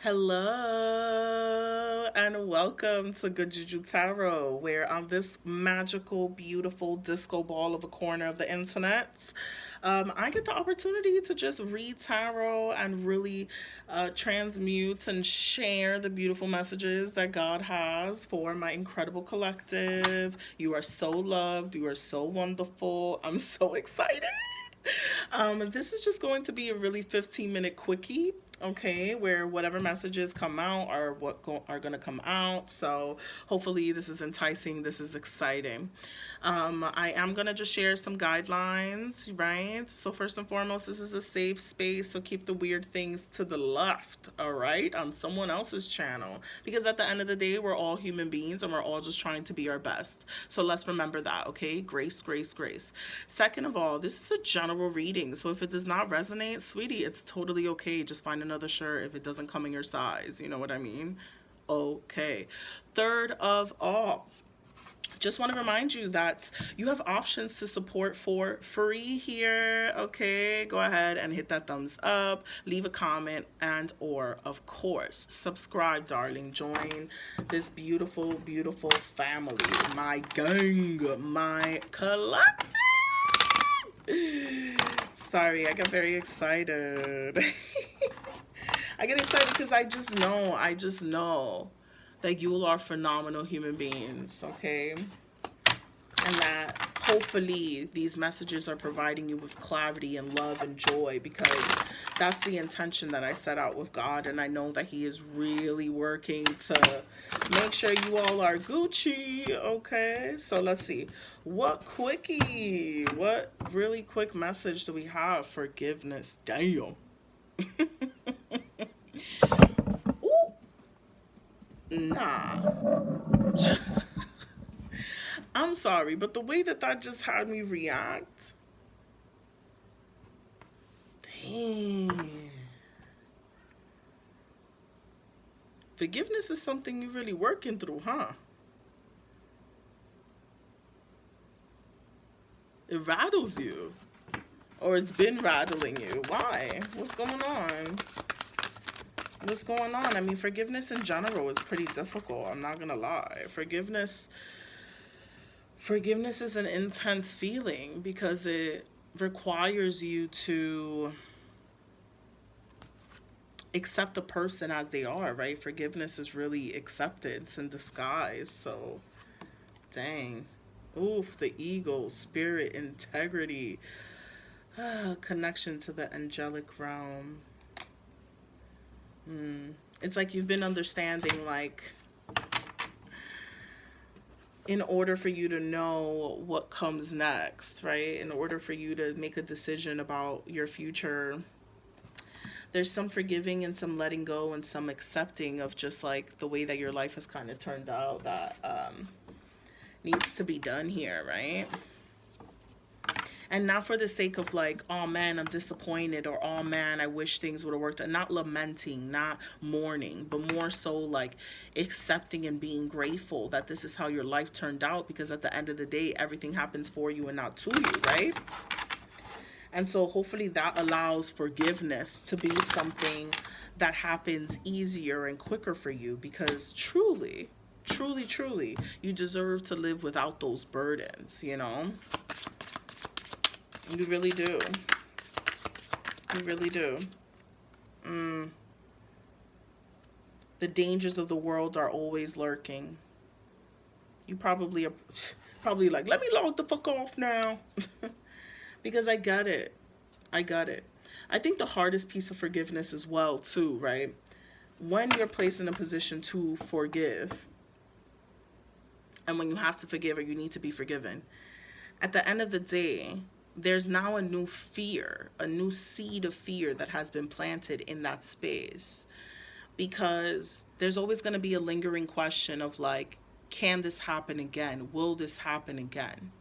Hello and welcome to GoodJuju Tarot, where on this magical, beautiful disco ball of a corner of the internet, I get the opportunity to just read tarot and really transmute and share the beautiful messages that God has for my incredible collective. You are so loved. You are so wonderful. I'm so excited. This is just going to be a really 15-minute quickie, okay, where whatever messages come out are are going to come out. So hopefully this is enticing, this is exciting. I am going to just share some guidelines, right? So first and foremost, this is a safe space, so keep the weird things to the left, all right, on someone else's channel, because at the end of the day, we're all human beings and we're all just trying to be our best. So let's remember that, okay? Grace, grace, grace. Second of all, this is a general reading, so if it does not resonate, sweetie, it's totally okay. Just find another shirt if it doesn't come in your size. You know what I mean? Okay. Third of all, just want to remind you that you have options to support for free here. Okay, go ahead and hit that thumbs up, leave a comment, and or of course subscribe, darling. Join this beautiful, beautiful family, my gang, my collective. Sorry, I got very excited. I get excited because I just know that you all are phenomenal human beings, okay? And that hopefully these messages are providing you with clarity and love and joy, because that's the intention that I set out with God, and I know that He is really working to make sure you all are Gucci, okay? So let's see. What really quick message do we have? Forgiveness. Damn. Ooh, nah. I'm sorry, but the way that that just had me react, dang. Forgiveness is something you're really working through, huh? It rattles you. Or it's been rattling you. Why? What's going on? What's going on? I mean, forgiveness in general is pretty difficult. I'm not gonna lie. Forgiveness is an intense feeling because it requires you to accept the person as they are, right? Forgiveness is really acceptance in disguise. So, dang. Oof, the ego, spirit, integrity, connection to the angelic realm. It's like you've been understanding, like, in order for you to know what comes next, right? In order for you to make a decision about your future, there's some forgiving and some letting go and some accepting of just like the way that your life has kind of turned out that needs to be done here, right? And not for the sake of like, oh man, I'm disappointed, or oh man, I wish things would have worked out. Not lamenting, not mourning, but more so like accepting and being grateful that this is how your life turned out, because at the end of the day, everything happens for you and not to you, right? And so hopefully that allows forgiveness to be something that happens easier and quicker for you, because truly, truly, truly, you deserve to live without those burdens, you know? You really do. You really do. The dangers of the world are always lurking. You probably are probably like, let me log the fuck off now. Because I got it. I got it. I think the hardest piece of forgiveness as well, too, right? When you're placed in a position to forgive, and when you have to forgive or you need to be forgiven, at the end of the day, there's now a new fear, a new seed of fear that has been planted in that space. Because there's always going to be a lingering question of like, can this happen again? Will this happen again?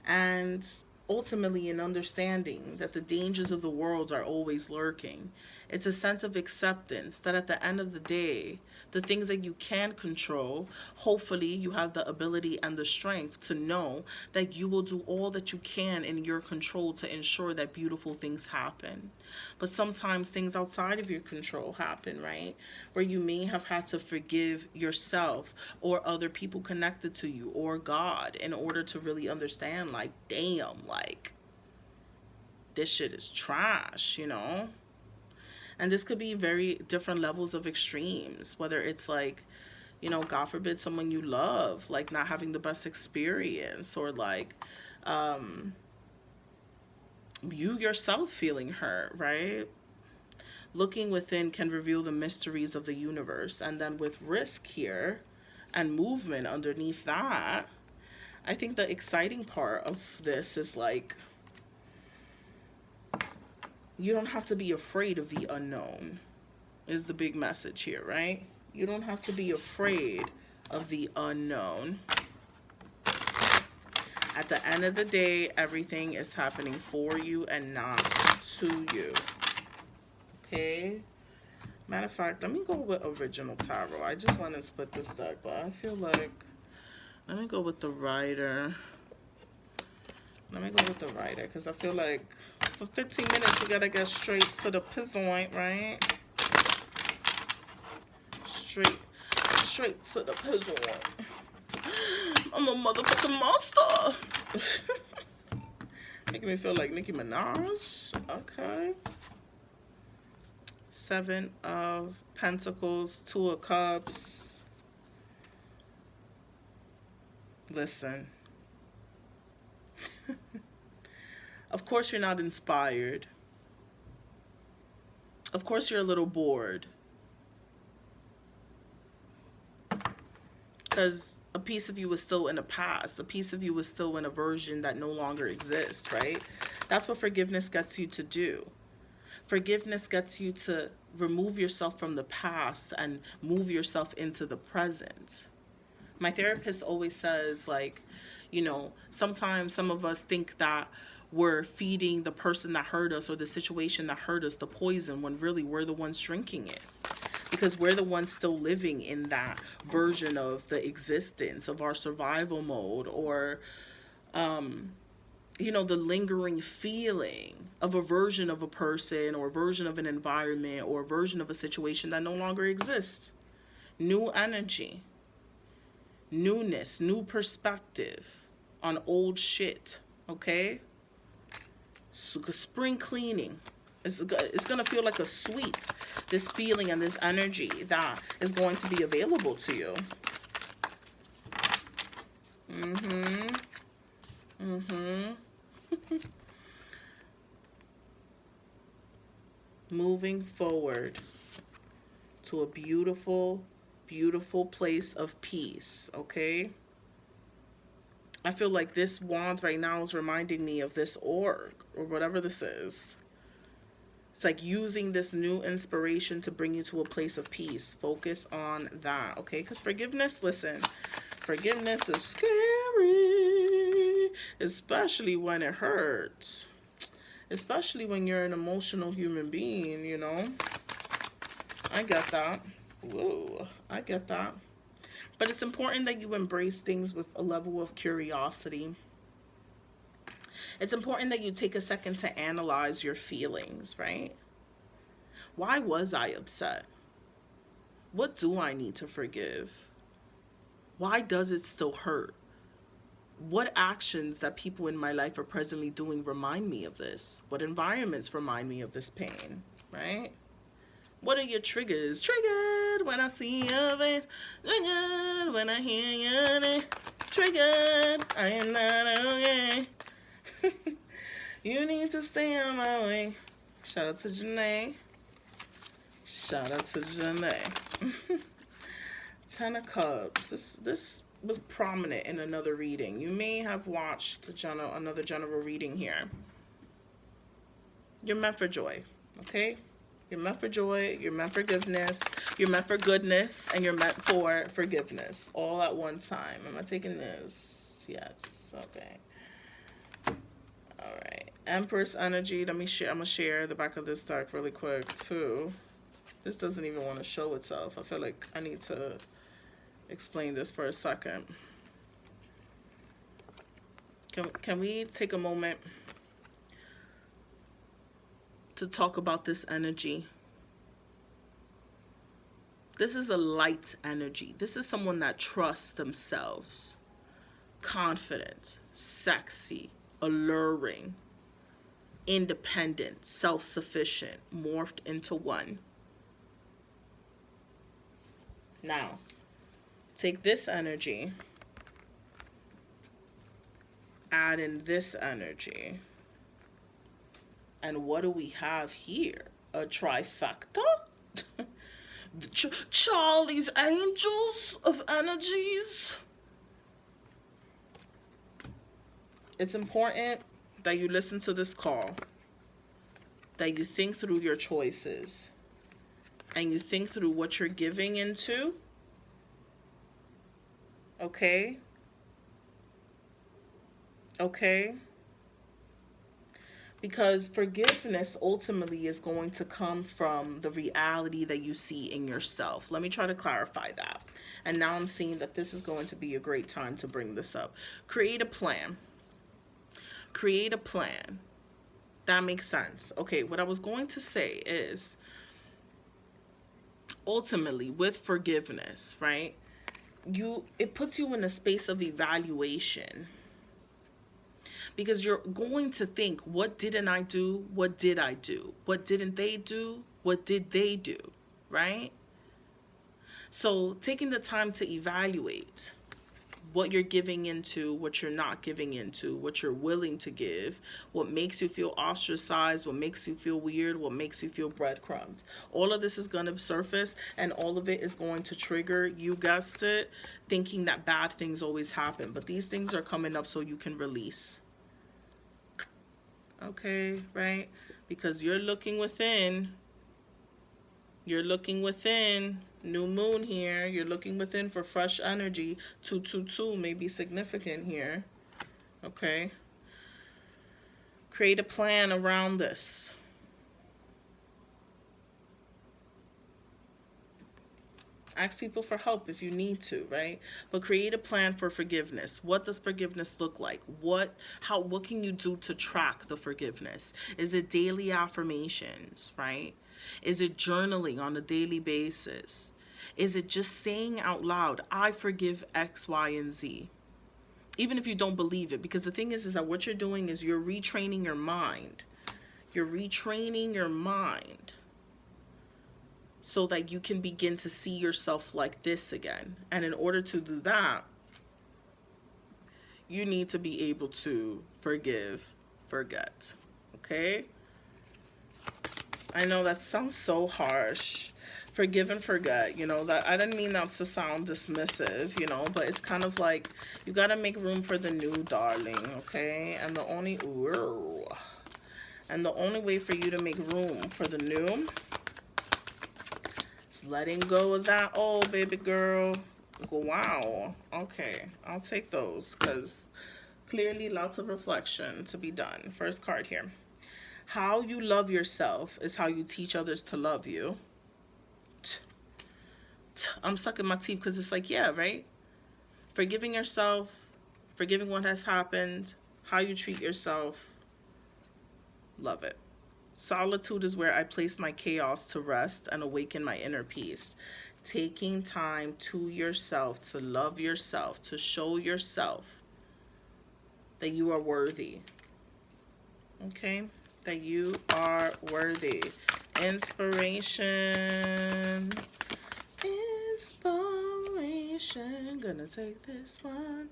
And ultimately an understanding that the dangers of the world are always lurking. It's a sense of acceptance that at the end of the day, the things that you can control, hopefully you have the ability and the strength to know that you will do all that you can in your control to ensure that beautiful things happen. But sometimes things outside of your control happen, right? Where you may have had to forgive yourself or other people connected to you or God in order to really understand, like, damn, like, this shit is trash, you know? And this could be very different levels of extremes, whether it's like, you know, God forbid, someone you love, like not having the best experience, or like you yourself feeling hurt, right? Looking within can reveal the mysteries of the universe. And then with risk here and movement underneath that, I think the exciting part of this is like, you don't have to be afraid of the unknown, is the big message here, right? You don't have to be afraid of the unknown. At the end of the day, everything is happening for you and not to you. Okay? Matter of fact, let me go with original tarot. I just want to split this deck, but I feel like, let me go with the writer. Let me go with the writer, because I feel like for 15 minutes, we got to get straight to the point, right? Straight to the point. I'm a motherfucking monster. Making me feel like Nicki Minaj. Okay. 7 of Pentacles, 2 of Cups. Listen. Of course you're not inspired. Of course you're a little bored. Because a piece of you is still in the past. A piece of you is still in a version that no longer exists, right? That's what forgiveness gets you to do. Forgiveness gets you to remove yourself from the past and move yourself into the present. My therapist always says, like, you know, sometimes some of us think that we're feeding the person that hurt us or the situation that hurt us the poison, when really we're the ones drinking it. Because we're the ones still living in that version of the existence of our survival mode, or, you know, the lingering feeling of a version of a person or a version of an environment or a version of a situation that no longer exists. New energy, newness, new perspective on old shit, okay? So, spring cleaning. It's going to feel like a sweep, this feeling and this energy that is going to be available to you. Moving forward to a beautiful, beautiful place of peace, okay? I feel like this wand right now is reminding me of this org, or whatever this is. It's like using this new inspiration to bring you to a place of peace. Focus on that, okay? Because forgiveness, listen, forgiveness is scary, especially when it hurts. Especially when you're an emotional human being, you know? I get that. Whoa, I get that. But it's important that you embrace things with a level of curiosity. It's important that you take a second to analyze your feelings, right? Why was I upset? What do I need to forgive? Why does it still hurt? What actions that people in my life are presently doing remind me of this? What environments remind me of this pain, right? What are your triggers? Triggered when I see your face. Triggered when I hear your name. Triggered, I am not okay. You need to stay on my way. Shout out to Janae. Shout out to Janae. 10 of Cups. This was prominent in another reading. You may have watched another general reading here. You're meant for joy, okay? You're meant for joy, you're meant for forgiveness, you're meant for goodness, and you're meant for forgiveness all at one time. Am I taking this? Yes, okay. All right. Empress energy. Let me share. I'm going to share the back of this deck really quick, too. This doesn't even want to show itself. I feel like I need to explain this for a second. Can we take a moment to talk about this energy? This is a light energy. This is someone that trusts themselves. Confident, sexy, alluring, independent, self-sufficient, morphed into one. Now, take this energy, add in this energy, and what do we have here? A trifecta? Charlie's Angels of energies. It's important that you listen to this call, that you think through your choices, and you think through what you're giving into. Okay? Okay? Because forgiveness ultimately is going to come from the reality that you see in yourself. Let me try to clarify that. And now I'm seeing that this is going to be a great time to bring this up. Create a plan. Create a plan. That makes sense. Okay, what I was going to say is, ultimately, with forgiveness, right? It puts you in a space of evaluation. Because you're going to think, what didn't I do? What did I do? What didn't they do? What did they do? Right? So taking the time to evaluate what you're giving into, what you're not giving into, what you're willing to give, what makes you feel ostracized, what makes you feel weird, what makes you feel breadcrumbed. All of this is going to surface, and all of it is going to trigger, you guessed it, thinking that bad things always happen. But these things are coming up so you can release. Okay, right? Because you're looking within. You're looking within. New moon here. You're looking within for fresh energy. 222 may be significant here. Okay. Create a plan around this. Ask people for help if you need to, right? But create a plan for forgiveness. What does forgiveness look like? What can you do to track the forgiveness? Is it daily affirmations, right? Is it journaling on a daily basis? Is it just saying out loud, I forgive X, Y, and Z? Even if you don't believe it, because the thing is that what you're doing is you're retraining your mind. You're retraining your mind so that you can begin to see yourself like this again. And in order to do that, you need to be able to forgive, forget. Okay? I know that sounds so harsh. Forgive and forget, that I didn't mean that to sound dismissive, but it's kind of like you got to make room for the new, darling, okay? And the only way for you to make room for the new, letting go of that old, baby girl. Wow. Okay. I'll take those because clearly lots of reflection to be done. First card here. How you love yourself is how you teach others to love you. I'm sucking my teeth because it's like, yeah, right? Forgiving yourself, forgiving what has happened, how you treat yourself. Love it. Solitude is where I place my chaos to rest and awaken my inner peace. Taking time to yourself, to love yourself, to show yourself that you are worthy. Okay? That you are worthy. Inspiration. Gonna take this one.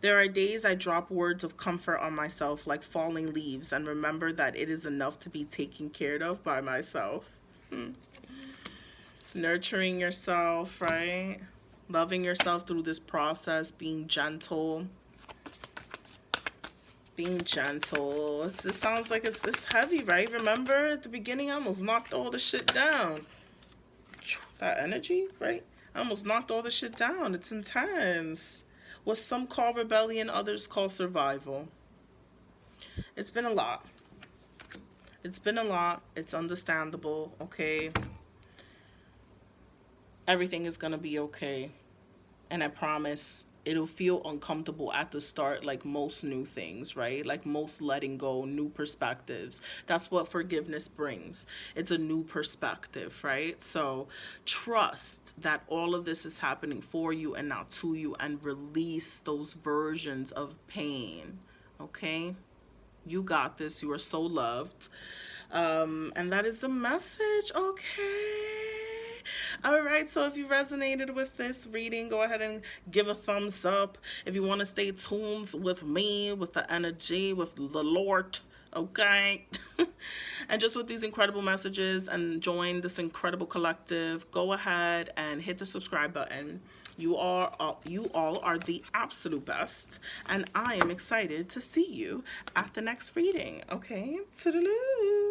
There are days I drop words of comfort on myself like falling leaves and remember that it is enough to be taken care of by myself. Nurturing yourself, right? Loving yourself through this process, being gentle. Being gentle. It sounds like it's heavy, right? Remember at the beginning I almost knocked all the shit down. That energy, right? I almost knocked all the shit down. It's intense. What some call rebellion, others call survival. It's been a lot. It's been a lot. It's understandable, okay? Everything is gonna be okay. And I promise it'll feel uncomfortable at the start, like most new things, right? Like most letting go, new perspectives. That's what forgiveness brings. It's a new perspective, right? So trust that all of this is happening for you and not to you, and release those versions of pain, okay? You got this. You are so loved. And that is the message, okay? All right, so if you resonated with this reading, go ahead and give a thumbs up. If you want to stay tuned with me, with the energy, with the Lordt, okay? And just with these incredible messages and join this incredible collective, go ahead and hit the subscribe button. You all are the absolute best, and I am excited to see you at the next reading. Okay, toodaloo.